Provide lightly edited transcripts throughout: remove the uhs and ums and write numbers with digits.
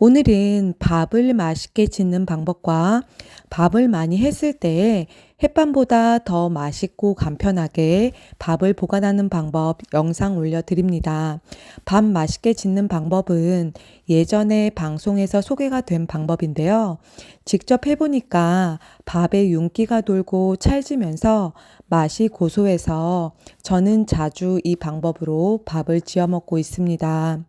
오늘은 밥을 맛있게 짓는 방법과 밥을 많이 했을 때 햇반보다 더 맛있고 간편하게 밥을 보관하는 방법 영상 올려드립니다. 밥 맛있게 짓는 방법은 예전에 방송에서 소개가 된 방법인데요. 직접 해보니까 밥에 윤기가 돌고 찰지면서 맛이 고소해서 저는 자주 이 방법으로 밥을 지어 먹고 있습니다.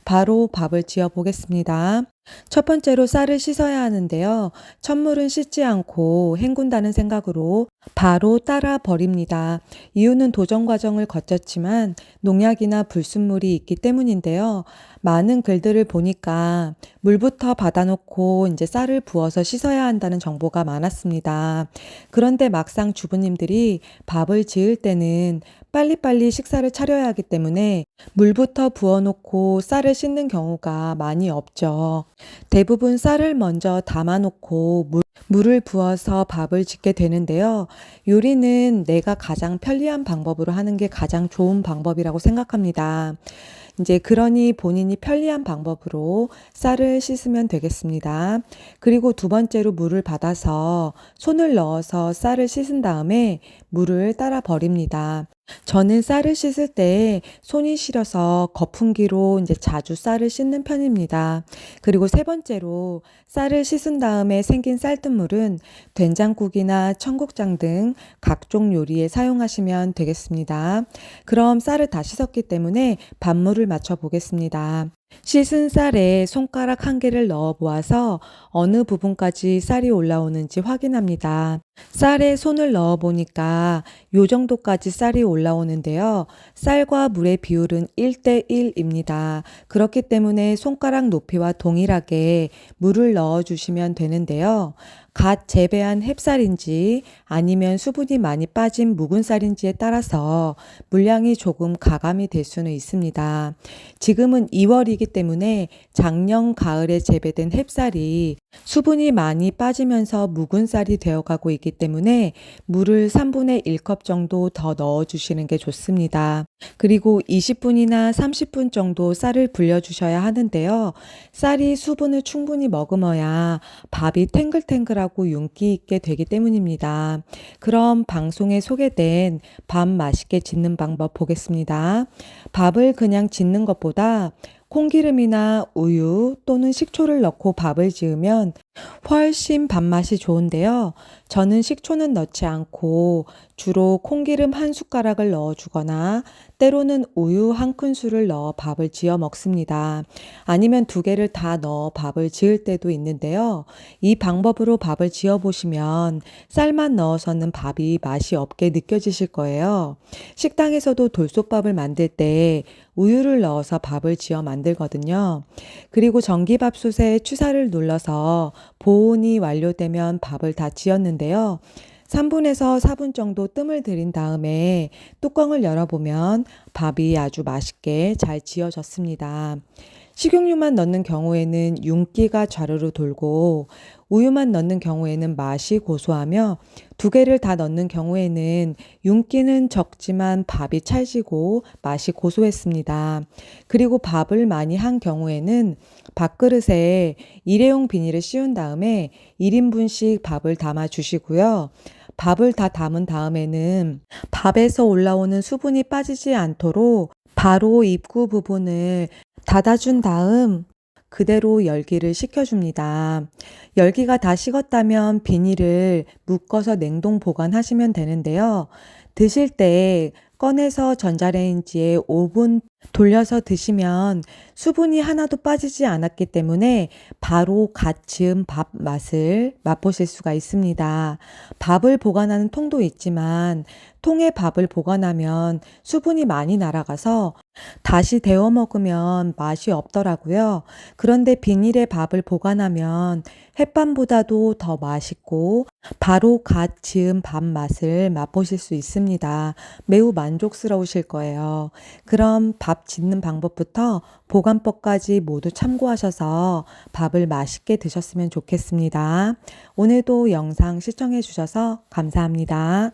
바로 밥을 지어 보겠습니다. 첫 번째로 쌀을 씻어야 하는데요. 첫물은 씻지 않고 헹군다는 생각으로 바로 따라 버립니다. 이유는 도전 과정을 거쳤지만 농약이나 불순물이 있기 때문인데요. 많은 글들을 보니까 물부터 받아놓고 이제 쌀을 부어서 씻어야 한다는 정보가 많았습니다. 그런데 막상 주부님들이 밥을 지을 때는 빨리빨리 식사를 차려야 하기 때문에 물부터 부어놓고 쌀을 씻는 경우가 많이 없죠. 대부분 쌀을 먼저 담아놓고 물을 부어서 밥을 짓게 되는데요. 요리는 내가 가장 편리한 방법으로 하는 게 가장 좋은 방법이라고 생각합니다. 이제 그러니 본인이 편리한 방법으로 쌀을 씻으면 되겠습니다. 그리고 두 번째로 물을 받아서 손을 넣어서 쌀을 씻은 다음에 물을 따라 버립니다. 저는 쌀을 씻을 때 손이 시려서 거품기로 이제 자주 쌀을 씻는 편입니다. 그리고 세 번째로 쌀을 씻은 다음에 생긴 쌀뜨물은 된장국이나 청국장 등 각종 요리에 사용하시면 되겠습니다. 그럼 쌀을 다 씻었기 때문에 밥물을 맞춰 보겠습니다. 씻은 쌀에 손가락 한 개를 넣어 보아서 어느 부분까지 쌀이 올라오는지 확인합니다. 쌀에 손을 넣어 보니까 요 정도까지 쌀이 올라오는데요. 쌀과 물의 비율은 1대1입니다. 그렇기 때문에 손가락 높이와 동일하게 물을 넣어 주시면 되는데요. 갓 재배한 햅쌀인지 아니면 수분이 많이 빠진 묵은 쌀인지에 따라서 물량이 조금 가감이 될 수는 있습니다. 지금은 2월이기 때문에 작년 가을에 재배된 햅쌀이 수분이 많이 빠지면서 묵은 쌀이 되어가고 있기 때문에 물을 3분의 1컵 정도 더 넣어주시는 게 좋습니다. 그리고 20분이나 30분 정도 쌀을 불려주셔야 하는데요. 쌀이 수분을 충분히 머금어야 밥이 탱글탱글하고 윤기 있게 되기 때문입니다. 그럼 방송에 소개된 밥 맛있게 짓는 방법 보겠습니다. 밥을 그냥 짓는 것보다 콩기름이나 우유 또는 식초를 넣고 밥을 지으면 훨씬 밥맛이 좋은데요. 저는 식초는 넣지 않고 주로 콩기름 한 숟가락을 넣어주거나 때로는 우유 한 큰술을 넣어 밥을 지어 먹습니다. 아니면 두 개를 다 넣어 밥을 지을 때도 있는데요. 이 방법으로 밥을 지어 보시면 쌀만 넣어서는 밥이 맛이 없게 느껴지실 거예요. 식당에서도 돌솥밥을 만들 때 우유를 넣어서 밥을 지어 만들거든요. 그리고 전기밥솥에 취사를 눌러서 보온이 완료되면 밥을 다 지었는데요. 3분에서 4분 정도 뜸을 들인 다음에 뚜껑을 열어보면 밥이 아주 맛있게 잘 지어졌습니다. 식용유만 넣는 경우에는 윤기가 좌르르 돌고 우유만 넣는 경우에는 맛이 고소하며 두 개를 다 넣는 경우에는 윤기는 적지만 밥이 찰지고 맛이 고소했습니다. 그리고 밥을 많이 한 경우에는 밥그릇에 일회용 비닐을 씌운 다음에 1인분씩 밥을 담아 주시고요. 밥을 다 담은 다음에는 밥에서 올라오는 수분이 빠지지 않도록 바로 입구 부분을 닫아준 다음 그대로 열기를 식혀줍니다. 열기가 다 식었다면 비닐을 묶어서 냉동 보관하시면 되는데요. 드실 때 꺼내서 전자레인지에 5분 돌려서 드시면 수분이 하나도 빠지지 않았기 때문에 바로 갓 지은 밥 맛을 맛보실 수가 있습니다. 밥을 보관하는 통도 있지만 통에 밥을 보관하면 수분이 많이 날아가서 다시 데워 먹으면 맛이 없더라고요. 그런데 비닐에 밥을 보관하면 햇반보다도 더 맛있고 바로 갓 지은 밥 맛을 맛보실 수 있습니다. 매우 만족스러우실 거예요. 그럼 밥 짓는 방법부터 보관법까지 모두 참고하셔서 밥을 맛있게 드셨으면 좋겠습니다. 오늘도 영상 시청해 주셔서 감사합니다.